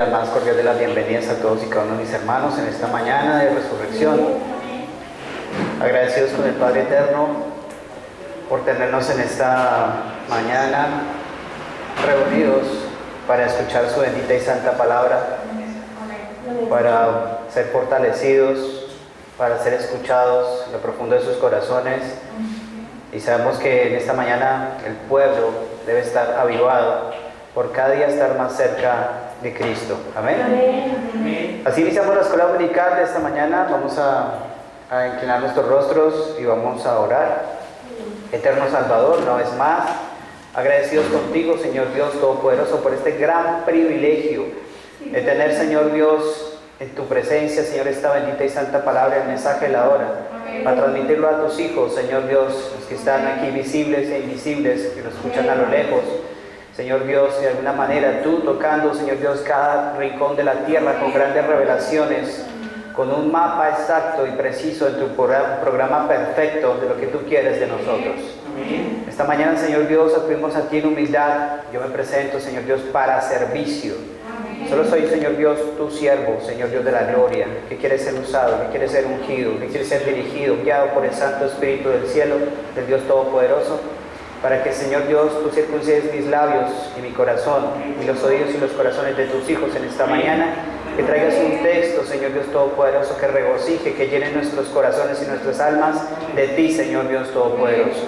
La más cordial de las bienvenidas a todos y cada uno de mis hermanos en esta mañana de resurrección. Agradecidos con el Padre Eterno por tenernos en esta mañana reunidos para escuchar su bendita y santa palabra, para ser fortalecidos, para ser escuchados en lo profundo de sus corazones. Y sabemos que en esta mañana el pueblo debe estar avivado por cada día estar más cerca de Cristo. Amén. Amén. Así iniciamos la escuela dominical de esta mañana. Vamos a inclinar nuestros rostros y vamos a orar. Eterno Salvador, una vez más, agradecidos contigo, Señor Dios Todopoderoso, por este gran privilegio de tener, Señor Dios, en tu presencia, Señor, esta bendita y santa palabra, el mensaje de la hora, para transmitirlo a tus hijos, Señor Dios, los que están aquí visibles e invisibles, que nos escuchan a lo lejos. Señor Dios, de alguna manera tú tocando, Señor Dios, cada rincón de la tierra con grandes revelaciones, con un mapa exacto y preciso en tu programa perfecto de lo que tú quieres de nosotros. Amén. Esta mañana, Señor Dios, acudimos a ti en humildad. Yo me presento, Señor Dios, para servicio. Amén. Solo soy, Señor Dios, tu siervo, Señor Dios de la gloria, que quiere ser usado, que quiere ser ungido, que quiere ser dirigido, guiado por el Santo Espíritu del cielo, del Dios Todopoderoso, para que, Señor Dios, tú circuncides mis labios y mi corazón, y los oídos y los corazones de tus hijos en esta mañana, que traigas un texto, Señor Dios Todopoderoso, que regocije, que llene nuestros corazones y nuestras almas de ti, Señor Dios Todopoderoso.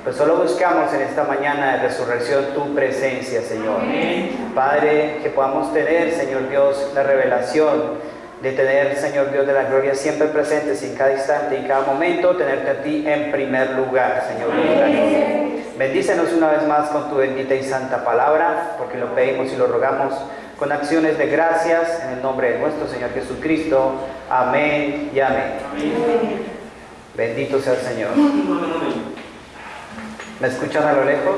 Pues solo buscamos en esta mañana de resurrección tu presencia, Señor. Padre, que podamos tener, Señor Dios, la revelación de tener, Señor Dios de la gloria, siempre presentes en cada instante y en cada momento, tenerte a ti en primer lugar, Señor Dios de la gloria. Bendícenos una vez más con tu bendita y santa palabra, porque lo pedimos y lo rogamos con acciones de gracias, en el nombre de nuestro Señor Jesucristo. Amén y amén. Amén. Bendito sea el Señor. ¿Me escuchan a lo lejos?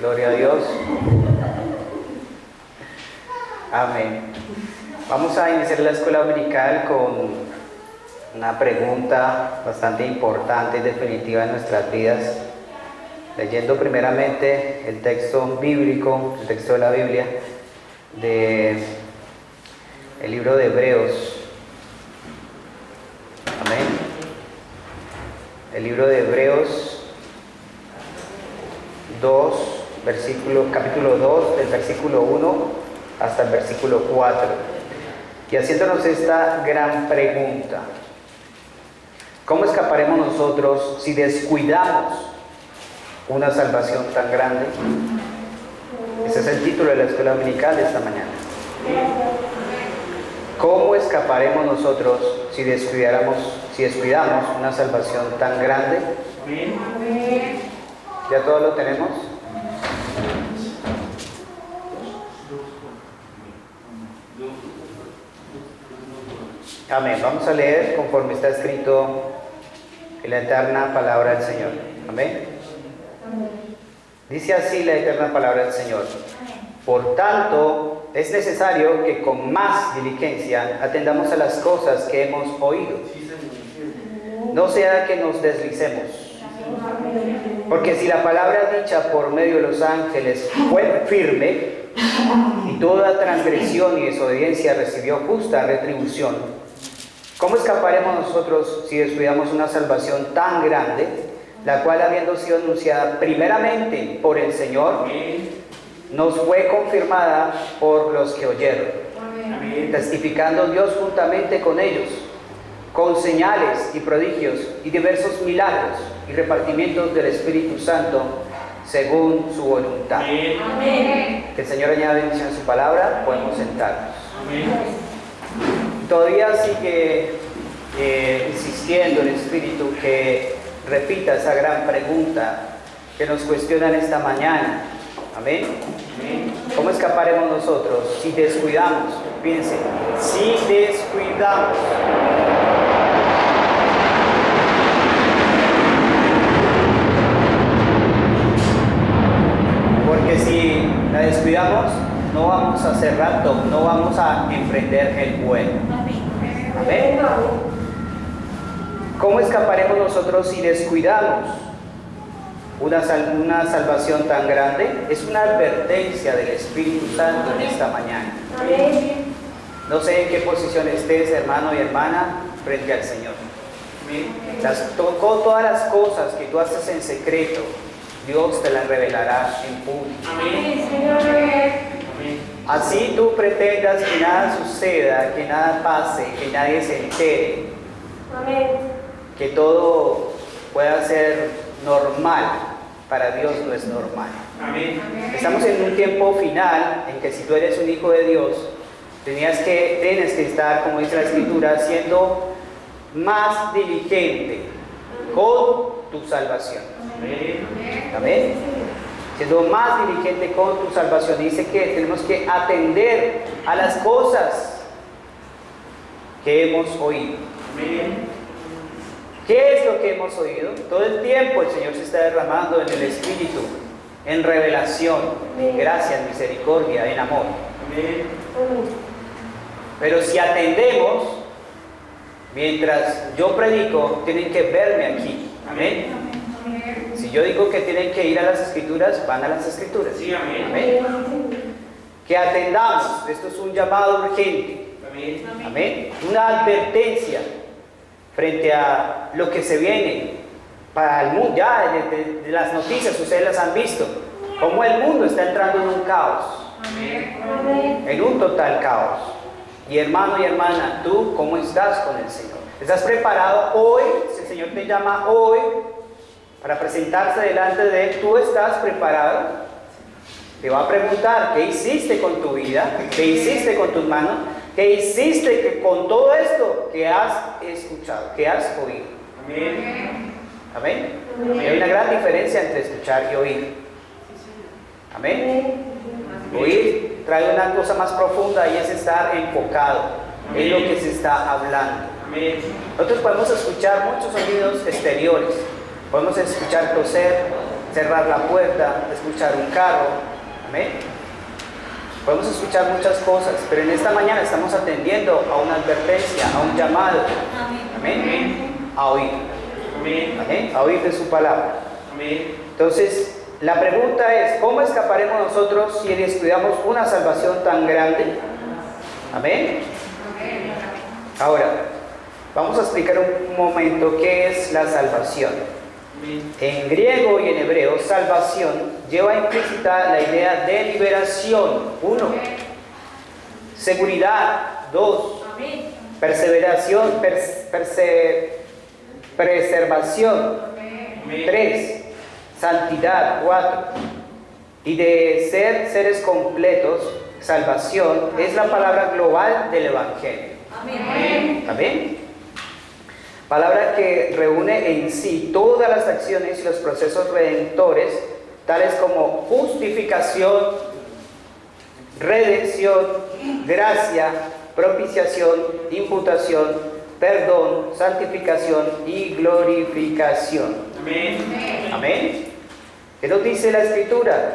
Gloria a Dios. Amén. Vamos a iniciar la escuela dominical con una pregunta bastante importante y definitiva en nuestras vidas, leyendo primeramente el texto bíblico, el texto de la Biblia, del libro de Hebreos. Amén. El libro de Hebreos 2, capítulo 2, del versículo 1 hasta el versículo 4. Y haciéndonos esta gran pregunta: ¿cómo escaparemos nosotros si descuidamos una salvación tan grande? Ese es el título de la escuela dominical de esta mañana. ¿Cómo escaparemos nosotros si descuidamos una salvación tan grande? ¿Ya todo lo tenemos? Amén. Vamos a leer conforme está escrito en la eterna palabra del Señor. Amén. Dice así la eterna palabra del Señor: por tanto, es necesario que con más diligencia atendamos a las cosas que hemos oído. No sea que nos deslicemos. Porque si la palabra dicha por medio de los ángeles fue firme, y toda transgresión y desobediencia recibió justa retribución, ¿cómo escaparemos nosotros si descuidamos una salvación tan grande, la cual, habiendo sido anunciada primeramente por el Señor, nos fue confirmada por los que oyeron? Testificando Dios juntamente con ellos, con señales y prodigios y diversos milagros y repartimientos del Espíritu Santo según su voluntad. Amén. Que el Señor añada bendición a su palabra. Podemos sentarnos. Amén. Todavía sigue insistiendo el Espíritu que repita esa gran pregunta que nos cuestiona en esta mañana. Amén. ¿Cómo escaparemos nosotros si descuidamos? Piensen, si descuidamos. Porque si la descuidamos, no vamos a cerrar todo, no vamos a emprender el vuelo. Amén. ¿Cómo escaparemos nosotros si descuidamos una salvación tan grande, es una advertencia del Espíritu Santo en esta mañana. No sé en qué posición estés, hermano y hermana, frente al Señor. Todas las cosas que tú haces en secreto, Dios te las revelará en público. Así tú pretendas que nada suceda, que nada pase, que nadie se entere, que todo pueda ser normal, para Dios no es normal. Estamos en un tiempo final en que si tú eres un hijo de Dios, tienes que estar, como dice la Escritura, siendo más diligente con tu salvación. Amén. Siendo más diligente con tu salvación. Dice que tenemos que atender a las cosas que hemos oído. ¿Qué es lo que hemos oído? Todo el tiempo el Señor se está derramando en el Espíritu, en revelación, en gracia, en misericordia, en amor. Pero si atendemos, mientras yo predico, tienen que verme aquí. Amén. Si yo digo que tienen que ir a las Escrituras, van a las Escrituras. Amén. Que atendamos. Esto es un llamado urgente. Amén. Una advertencia frente a lo que se viene para el mundo. Ya de las noticias ustedes las han visto. Cómo el mundo está entrando en un caos. En un total caos. Y hermano y hermana, ¿tú cómo estás con el Señor? ¿Estás preparado hoy? Si el Señor te llama hoy para presentarse delante de Él, ¿tú estás preparado? Te va a preguntar, ¿qué hiciste con tu vida? ¿Qué hiciste con tus manos? ¿Qué hiciste con todo esto que has escuchado, que has oído? Amén. Amén. Amén. Hay una gran diferencia entre escuchar y oír. Amén. Oír trae una cosa más profunda y es estar enfocado en lo que se está hablando. Nosotros podemos escuchar muchos sonidos exteriores. Podemos escuchar toser, cerrar la puerta, escuchar un carro. Amén. Podemos escuchar muchas cosas, pero en esta mañana estamos atendiendo a una advertencia, a un llamado. Amén. A oír. Amén. A oír de su palabra. Entonces, la pregunta es, ¿cómo escaparemos nosotros si descuidamos una salvación tan grande? Amén. Ahora, vamos a explicar un momento qué es la salvación. En griego y en hebreo, salvación lleva implícita la idea de liberación, 1. Seguridad, 2. Perseveración, preservación, 3. Santidad, 4. Y de ser seres completos, salvación es la palabra global del Evangelio. Amén. Amén. Palabra que reúne en sí todas las acciones y los procesos redentores, tales como justificación, redención, gracia, propiciación, imputación, perdón, santificación y glorificación. Amén. Amén. ¿Qué nos dice la Escritura?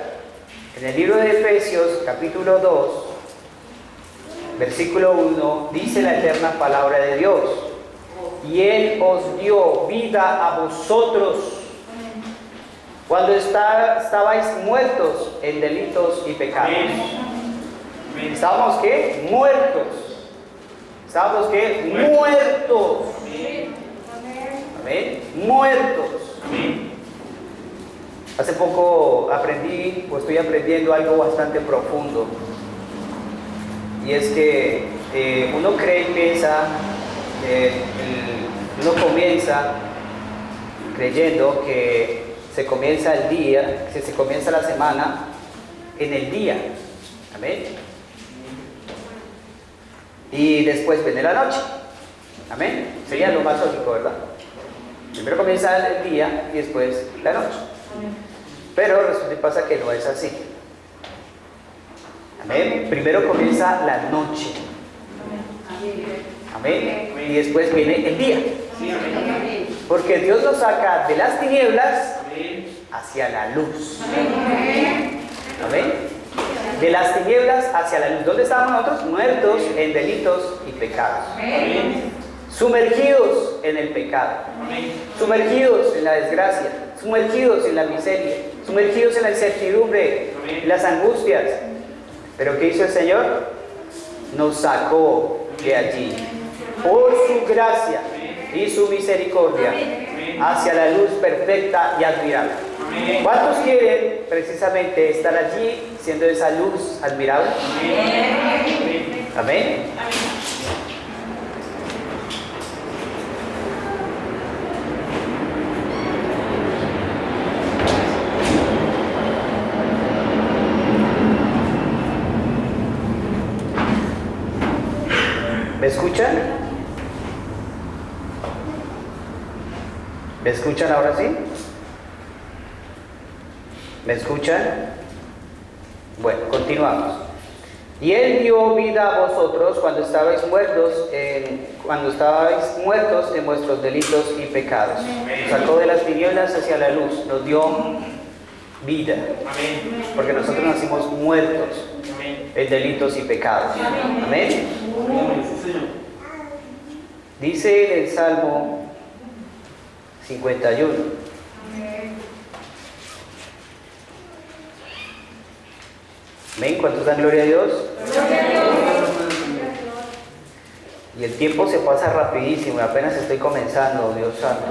En el libro de Efesios, capítulo 2, versículo 1, dice la eterna palabra de Dios: y Él os dio vida a vosotros cuando estabais muertos en delitos y pecados. ¿Estábamos qué? Muertos. ¿Estábamos qué? Muertos. Amén. Muertos. Hace poco aprendí, o estoy aprendiendo algo bastante profundo. Y es que uno cree y piensa, uno comienza creyendo que se comienza el día, que se comienza la semana en el día. Amén. Y después viene la noche. Amén. Sería lo más lógico, ¿verdad? Primero comienza el día y después la noche. Pero resulta que pasa que no es así. Amén. Primero comienza la noche. Amén. Y después viene el día. Porque Dios nos saca de las tinieblas hacia la luz. Amén. De las tinieblas hacia la luz. ¿Dónde estábamos nosotros? Muertos en delitos y pecados. Sumergidos en el pecado, sumergidos en la desgracia, sumergidos en la miseria, sumergidos en la incertidumbre, en las angustias. Pero ¿qué hizo el Señor? Nos sacó de allí por su gracia y su misericordia hacia la luz perfecta y admirable. ¿Cuántos quieren precisamente estar allí siendo esa luz admirable? Amén. ¿Me escuchan? ¿Me escuchan ahora sí? ¿Me escuchan? Bueno, continuamos. Y Él dio vida a vosotros cuando estabais muertos en vuestros delitos y pecados. Nos sacó de las tinieblas hacia la luz, nos dio vida. Porque nosotros nacimos muertos en delitos y pecados. Amén. Dice en el Salmo 51. ¿Ven cuántos dan gloria a Dios? Y el tiempo se pasa rapidísimo, apenas estoy comenzando, Dios santo.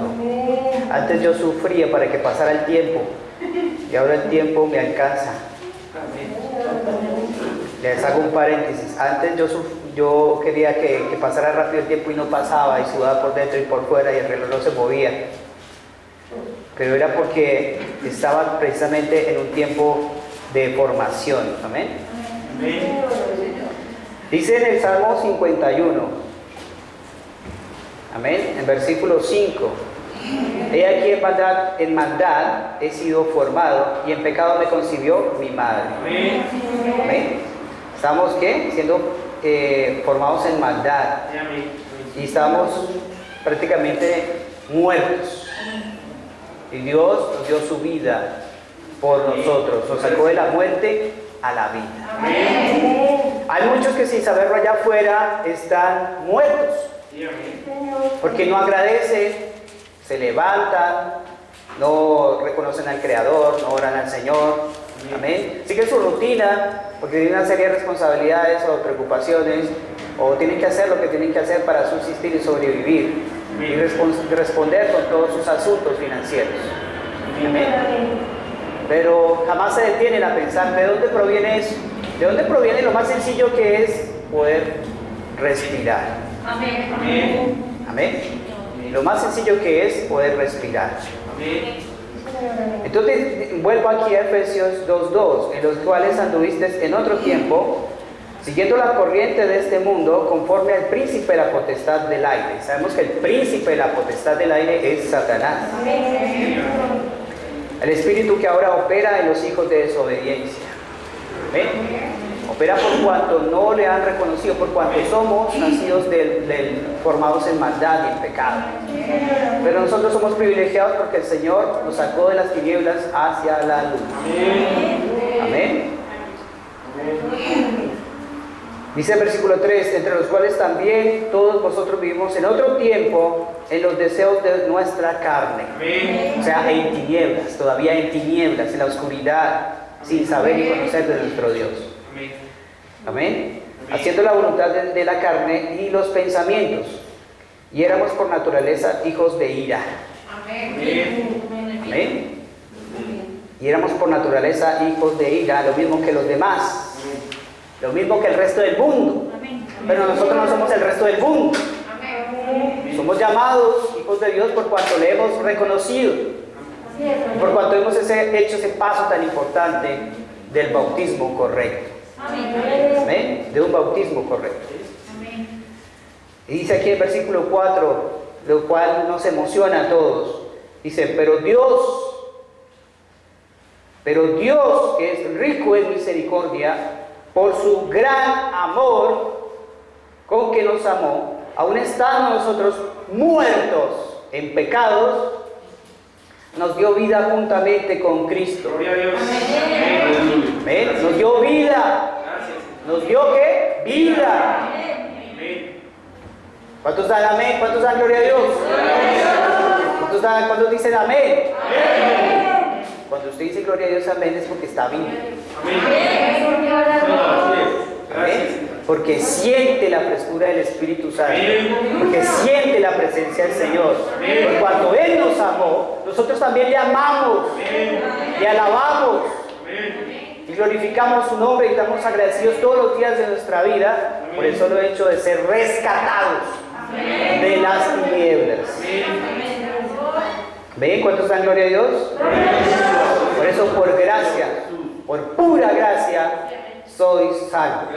Antes yo sufría para que pasara el tiempo, y ahora el tiempo me alcanza. Les hago un paréntesis. Antes yo quería que pasara rápido el tiempo y no pasaba, y sudaba por dentro y por fuera, y el reloj no se movía. Pero era porque estaba precisamente en un tiempo de formación. Amén. Dice en el Salmo 51, amén, en versículo 5: he aquí en maldad he sido formado, y en pecado me concibió mi madre. Amén. Estamos ¿qué? Siendo formados en maldad, y estamos prácticamente muertos, y Dios nos dio su vida por nosotros, nos sacó de la muerte a la vida. Hay muchos que sin saberlo allá afuera están muertos, porque no agradecen, se levantan, no reconocen al Creador, no oran al Señor. Amén. Siguen su rutina porque tienen una serie de responsabilidades o preocupaciones, o tienen que hacer lo que tienen que hacer para subsistir y sobrevivir y responder con todos sus asuntos financieros. Amén. Pero jamás se detienen a pensar de dónde proviene eso, de dónde proviene lo más sencillo que es poder respirar. Amén. Amén. Amén. Lo más sencillo que es poder respirar. Amén. Entonces vuelvo aquí a Efesios 2:2, en los cuales anduviste en otro tiempo, siguiendo la corriente de este mundo, conforme al príncipe de la potestad del aire. Sabemos que el príncipe de la potestad del aire es Satanás. Amén. El espíritu que ahora opera en los hijos de desobediencia. ¿Ven? Opera por cuanto no le han reconocido, por cuanto somos nacidos formados en maldad y en pecado. Pero nosotros somos privilegiados porque el Señor nos sacó de las tinieblas hacia la luz. Amén. Dice el versículo 3, entre los cuales también todos vosotros vivimos en otro tiempo en los deseos de nuestra carne. O sea, en tinieblas, todavía en tinieblas, en la oscuridad, sin saber y conocer de nuestro Dios. Amén. Haciendo la voluntad de la carne y los pensamientos. Y éramos por naturaleza hijos de ira. Amén. Y éramos por naturaleza hijos de ira, lo mismo que los demás. Lo mismo que el resto del mundo. Pero nosotros no somos el resto del mundo. Somos llamados hijos de Dios por cuanto le hemos reconocido. Y por cuanto hemos hecho ese paso tan importante del bautismo correcto. Amén. De un bautismo correcto. Y dice aquí en el versículo 4, lo cual nos emociona a todos. Dice, pero Dios que es rico en misericordia, por su gran amor con que nos amó, aun estando nosotros muertos en pecados, nos dio vida juntamente con Cristo. Gloria a Dios. Amén. Amén. Nos dio vida. Nos dio ¿qué? Vida. ¿Cuántos dan amén? ¿Cuántos dan gloria a Dios? ¿Cuántos dicen amén? Cuando usted dice gloria a Dios, amén, es porque está vivo. Amén. Porque siente la frescura del Espíritu Santo. Porque siente la presencia del Señor. Por cuanto Él nos amó, nosotros también le amamos. Le alabamos. Y glorificamos su nombre y estamos agradecidos todos los días de nuestra vida por el solo hecho de ser rescatados de las tinieblas. ¿Ven cuántos dan gloria a Dios? Por eso, por gracia, por pura gracia, sois salvos.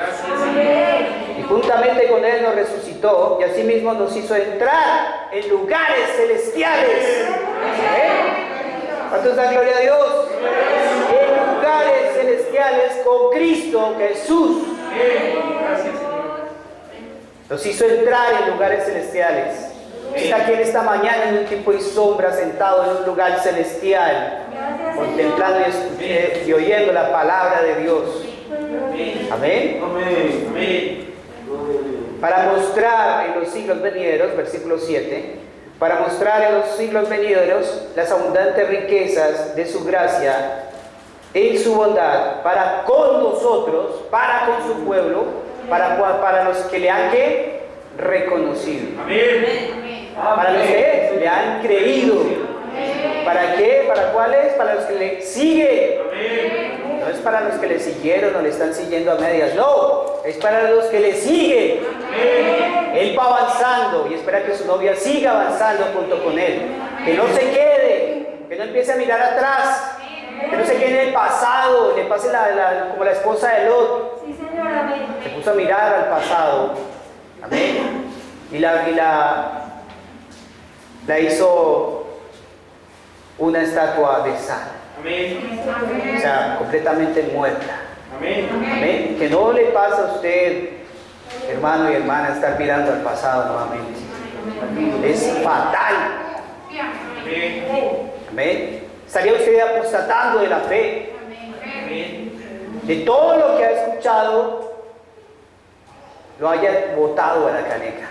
Y juntamente con Él nos resucitó y asimismo nos hizo entrar en lugares celestiales. ¿Cuántos dan gloria a Dios? En lugares celestiales con Cristo Jesús. Nos hizo entrar en lugares celestiales. Está aquí en esta mañana en un tiempo y sombra, sentado en un lugar celestial, contemplando y oyendo la palabra de Dios. Amén. Para mostrar en los siglos venideros, versículo 7, para mostrar en los siglos venideros las abundantes riquezas de su gracia en su bondad, para con nosotros, para con su pueblo, para los que le han reconocido. Para los que le han creído. ¿Para qué? ¿Para cuáles? Para los que le siguen. No es para los que le siguieron o le están siguiendo a medias, no, es para los que le siguen. Él va avanzando y espera que su novia siga avanzando junto con él. Que no se quede, que no empiece a mirar atrás, que no se quede en el pasado, le pase como la esposa de Lot. Sí, Señor, amén. Se puso a mirar al pasado. Amén. Y la hizo una estatua de sal. Amén. O sea, completamente muerta. Amén. Amén. Que no le pase a usted, hermano y hermana, estar mirando al pasado nuevamente. Es fatal. Amén. Amén. Estaría usted apostatando de la fe. Amén. De todo lo que ha escuchado, lo haya botado a la caneca.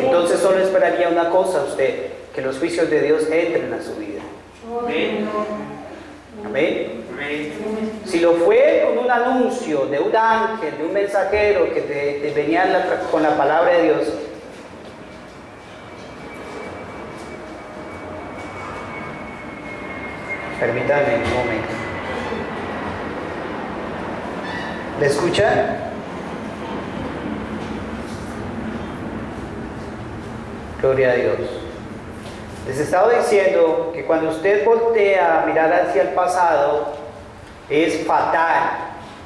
Entonces solo esperaría una cosa usted, que los juicios de Dios entren a su vida. Amén. Amén. Amén. Si lo fue con un anuncio de un ángel, de un mensajero que te venía con la palabra de Dios, permítanme un momento. ¿Le escuchan? Gloria a Dios. Les estaba diciendo que cuando usted voltea a mirar hacia el pasado, es fatal.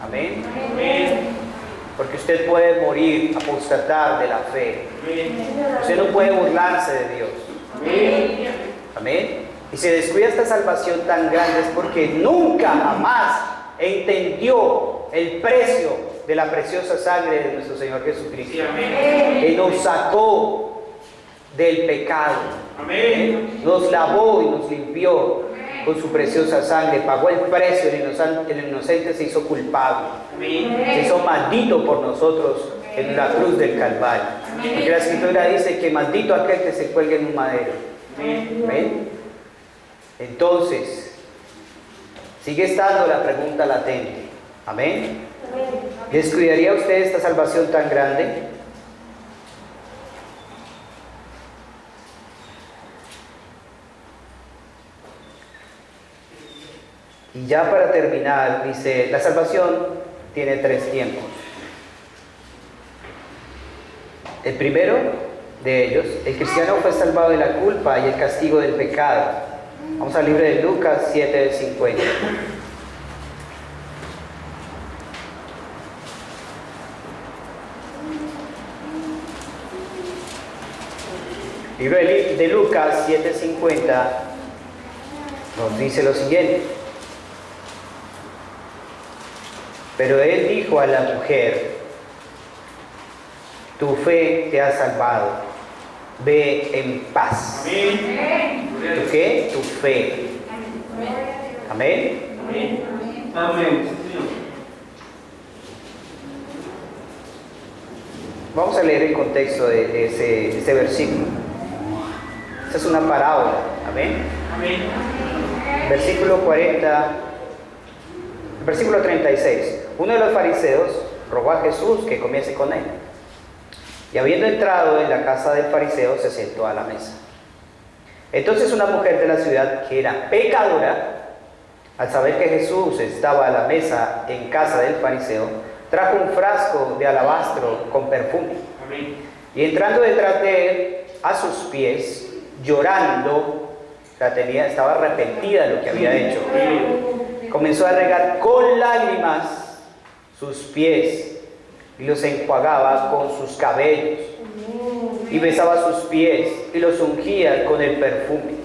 Amén. Amén. Porque usted puede morir, apostatar de la fe. Usted no puede burlarse de Dios. Amén. Amén. Y se descuida esta salvación tan grande es porque nunca jamás entendió el precio de la preciosa sangre de nuestro Señor Jesucristo. Sí, amén. Que nos sacó del pecado. Amén. Nos lavó y nos limpió con su preciosa sangre, pagó el precio, el inocente se hizo culpable, se hizo maldito por nosotros en la cruz del Calvario. Porque la Escritura dice que maldito aquel que se cuelgue en un madero. ¿Ven? Entonces, sigue estando la pregunta latente. Amén. ¿Descuidaría usted esta salvación tan grande? Y ya para terminar, dice, la salvación tiene 3 tiempos. El primero de ellos, el cristiano fue salvado de la culpa y el castigo del pecado. Vamos al libro de Lucas 7:50. Libro de Lucas 7:50 nos dice lo siguiente. Pero él dijo a la mujer: tu fe te ha salvado, ve en paz. Amén. ¿Tu qué? Tu fe. Amén. Amén. Amén. Vamos a leer el contexto de ese versículo. Esta es una parábola. Amén. Amén. Versículo 40, versículo 36. Uno de los fariseos rogó a Jesús que comiese con él. Y habiendo entrado en la casa del fariseo, se sentó a la mesa. Entonces una mujer de la ciudad, que era pecadora, al saber que Jesús estaba a la mesa en casa del fariseo, trajo un frasco de alabastro con perfume. Amén. Y entrando detrás de él, a sus pies, llorando, estaba arrepentida de lo que había hecho, comenzó a regar con lágrimas sus pies y los enjuagaba con sus cabellos, y besaba sus pies y los ungía con el perfume.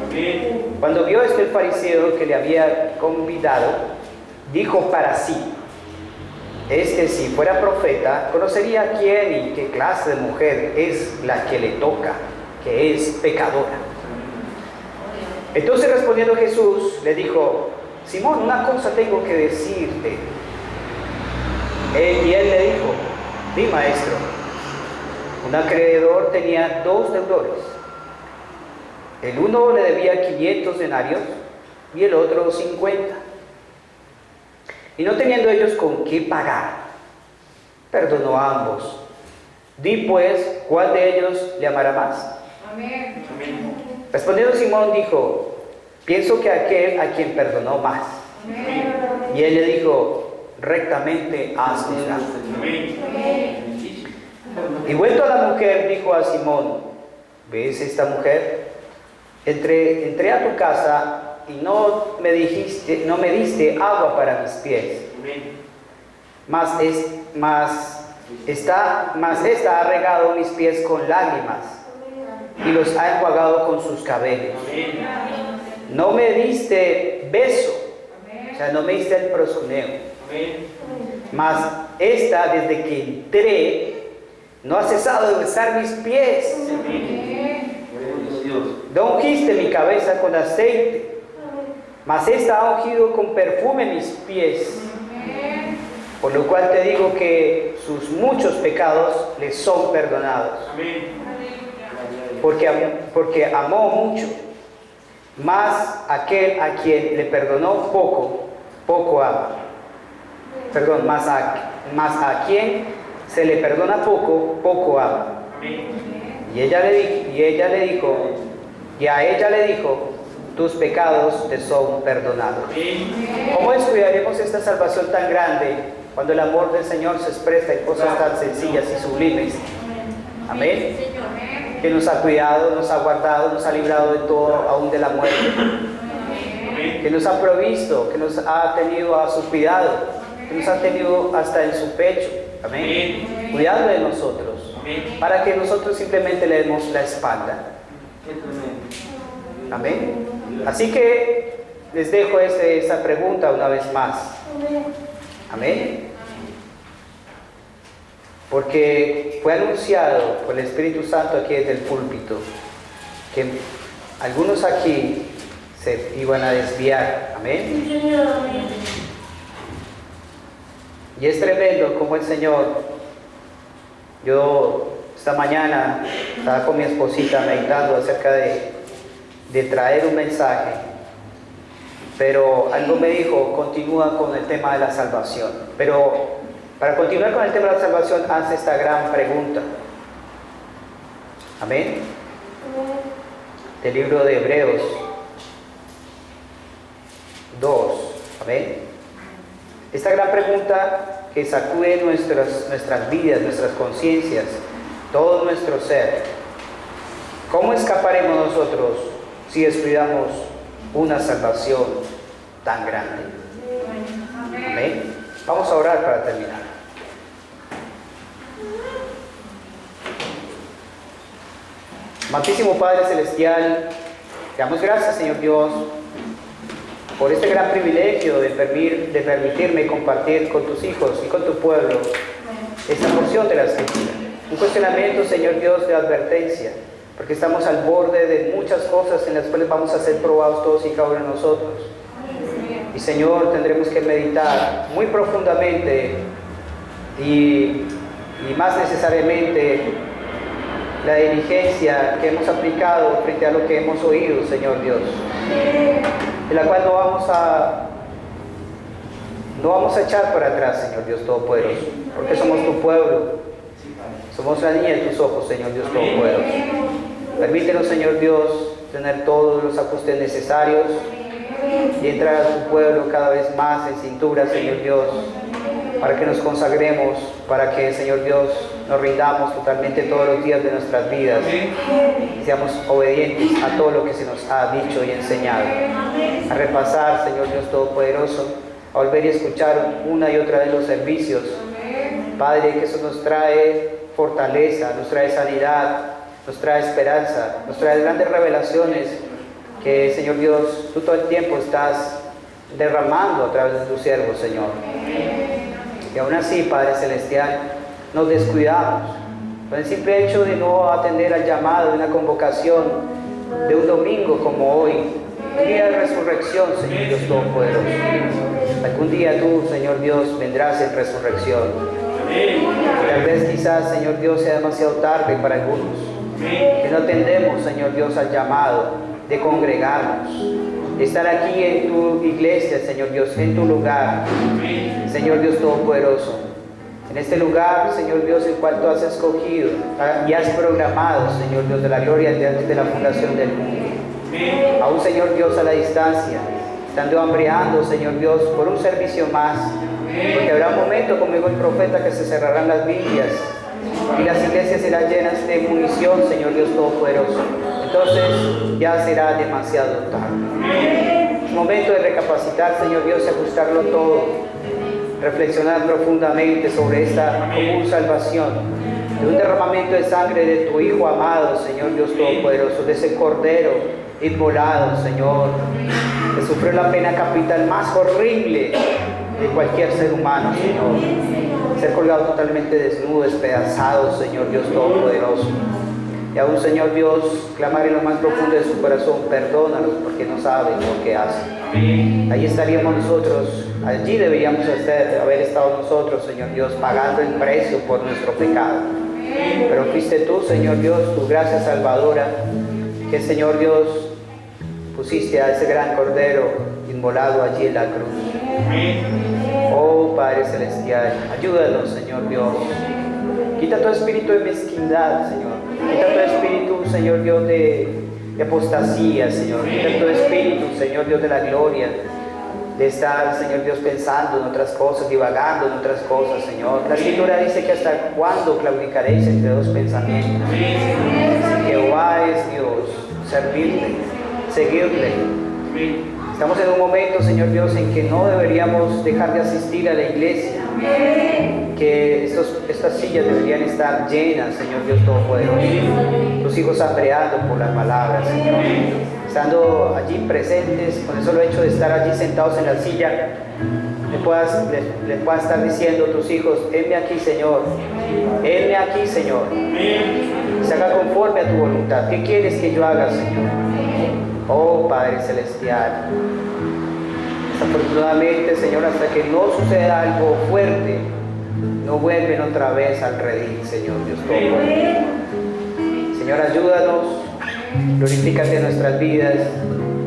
Amén. Cuando vio esto el fariseo que le había convidado, dijo para sí: este, si fuera profeta, conocería quién y qué clase de mujer es la que le toca, que es pecadora. Entonces respondiendo Jesús le dijo: Simón, una cosa tengo que decirte. Y él le dijo: di, maestro. Un acreedor tenía 2 deudores. El uno le debía 500 denarios y el otro 50. Y no teniendo ellos con qué pagar, perdonó a ambos. Di pues, ¿cuál de ellos le amará más? Amén. Respondiendo Simón dijo: pienso que aquel a quien perdonó más. Amén. Y él le dijo: rectamente has juzgado. Amén. Y vuelto a la mujer, dijo a Simón: ¿ves esta mujer? Entré a tu casa y no me diste agua para mis pies. Mas esta ha regado mis pies con lágrimas y los ha enjuagado con sus cabellos. No me diste beso, o sea, no me diste el proscuneo. Mas esta, desde que entré, no ha cesado de besar mis pies. No ungiste mi cabeza con aceite, mas esta ha ungido con perfume mis pies. Por lo cual te digo que sus muchos pecados les son perdonados. Porque amó mucho. Mas aquel a quien le perdonó poco ama. Perdón, mas a quien se le perdona poco ama. Y a ella le dijo: tus pecados te son perdonados. ¿Cómo descuidaremos esta salvación tan grande cuando el amor del Señor se expresa en cosas tan sencillas y sublimes? Amén. Que nos ha cuidado, nos ha guardado, nos ha librado de todo, aún de la muerte. Que nos ha provisto, que nos ha tenido a su cuidado, que nos ha tenido hasta en su pecho. Amén. Cuidando de nosotros, para que nosotros simplemente le demos la espalda. Amén. Así que les dejo esa pregunta una vez más. Amén. Porque fue anunciado por el Espíritu Santo aquí desde el púlpito que algunos aquí se iban a desviar. Amén. Y es tremendo como el Señor. Yo esta mañana estaba con mi esposita meditando acerca de traer un mensaje, pero algo me dijo: continúa con el tema de la salvación. Pero para continuar con el tema de la salvación, hace esta gran pregunta. Amén. Del libro de Hebreos 2. Amén. Esta gran pregunta que sacude nuestras vidas, nuestras conciencias, todo nuestro ser. ¿Cómo escaparemos nosotros si descuidamos una salvación tan grande? Amén. Vamos a orar para terminar. Amantísimo Padre Celestial, te damos gracias, Señor Dios, por este gran privilegio de permitirme compartir con tus hijos y con tu pueblo esta porción de la Escritura. Un cuestionamiento, Señor Dios, de advertencia, porque estamos al borde de muchas cosas en las cuales vamos a ser probados todos y cada uno de nosotros. Y Señor, tendremos que meditar muy profundamente y y más necesariamente la diligencia que hemos aplicado frente a lo que hemos oído, Señor Dios, de la cual no vamos a echar para atrás, Señor Dios Todopoderoso, porque somos tu pueblo, somos la niña de tus ojos, Señor Dios Todopoderoso. Permítenos, Señor Dios, tener todos los ajustes necesarios y entrar a tu pueblo cada vez más en cintura, Señor Dios, para que nos consagremos, para que, Señor Dios, nos rindamos totalmente todos los días de nuestras vidas y seamos obedientes a todo lo que se nos ha dicho y enseñado. A repasar, Señor Dios Todopoderoso, a volver y escuchar una y otra vez los servicios. Padre, que eso nos trae fortaleza, nos trae sanidad, nos trae esperanza, nos trae grandes revelaciones que, Señor Dios, tú todo el tiempo estás derramando a través de tus siervos, Señor. Y aún así, Padre Celestial, nos descuidamos con el simple hecho de no atender al llamado de una convocación de un domingo como hoy, día de resurrección, Señor Dios Todopoderoso. Algún día tú, Señor Dios, vendrás en resurrección. Tal vez quizás, Señor Dios, sea demasiado tarde para algunos, que no atendemos, Señor Dios, al llamado de congregarnos, de estar aquí en tu iglesia, Señor Dios, en tu lugar, Señor Dios Todopoderoso, en este lugar, Señor Dios, el cual tú has escogido y has programado, Señor Dios, de la gloria antes de la fundación del mundo. Aún, Señor Dios, a la distancia, estando hambreando, Señor Dios, por un servicio más, porque habrá un momento, como dijo el profeta, que se cerrarán las Biblias y las iglesias serán llenas de munición, Señor Dios Todopoderoso. Entonces ya será demasiado tarde. Es momento de recapacitar, Señor Dios, y ajustarlo todo, reflexionar profundamente sobre esta común salvación, de un derramamiento de sangre de tu Hijo amado, Señor Dios Todopoderoso, de ese Cordero inmolado, Señor, que sufrió la pena capital más horrible de cualquier ser humano, Señor. Ser colgado totalmente desnudo, despedazado, Señor Dios Todopoderoso. Y aún, Señor Dios, clamar en lo más profundo de su corazón, perdónalos porque no saben lo que hacen. Ahí estaríamos nosotros, allí deberíamos haber estado nosotros, Señor Dios, pagando el precio por nuestro pecado. Pero fuiste tú, Señor Dios, tu gracia salvadora, que, Señor Dios, pusiste a ese gran Cordero inmolado allí en la cruz. Oh Padre Celestial, ayúdanos, Señor Dios. Quita todo espíritu de mezquindad, Señor. Quita todo espíritu, Señor Dios, de apostasía, Señor. Quita todo espíritu, Señor Dios, de la gloria, de estar, Señor Dios, pensando en otras cosas, divagando en otras cosas, Señor. La Escritura dice que hasta cuándo claudicaréis entre dos pensamientos. Jehová es Dios, servirle, seguirle. Estamos en un momento, Señor Dios, en que no deberíamos dejar de asistir a la iglesia, que estas sillas deberían estar llenas, Señor Dios Todopoderoso. Tus hijos hambreando por las palabras, Señor, estando allí presentes, con el solo hecho de estar allí sentados en la silla, le puedas estar diciendo a tus hijos: heme aquí, Señor, heme aquí, Señor, se haga conforme a tu voluntad. ¿Qué quieres que yo haga, Señor? Oh Padre Celestial, desafortunadamente, Señor, hasta que no suceda algo fuerte, no vuelven otra vez al redil, Señor Dios Todopoderoso. Señor, ayúdanos, glorifícate en nuestras vidas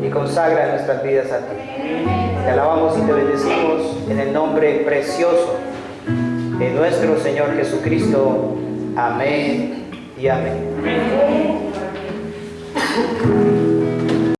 y consagra nuestras vidas a ti. Te alabamos y te bendecimos en el nombre precioso de nuestro Señor Jesucristo. Amén y amén.